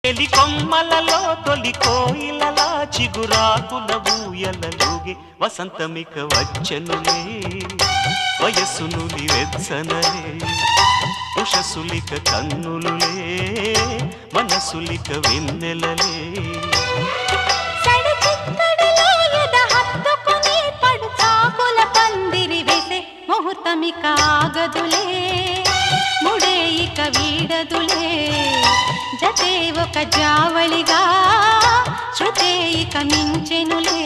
ఎలి కొమ్మలలో తొలి కోయిలలా చిగురాకుల ఊయలలుగే వసంతమిక వచ్చనులే వయస్సునులి వెచ్చనలే ఉషసులిక కన్నులులే మనసులిక వెన్నెలలే ముహూర్తమిక ఆగదులే ముడే ఇక వీడదులే జతే ఒక జావళిగా శృతే ఇక మించెనులే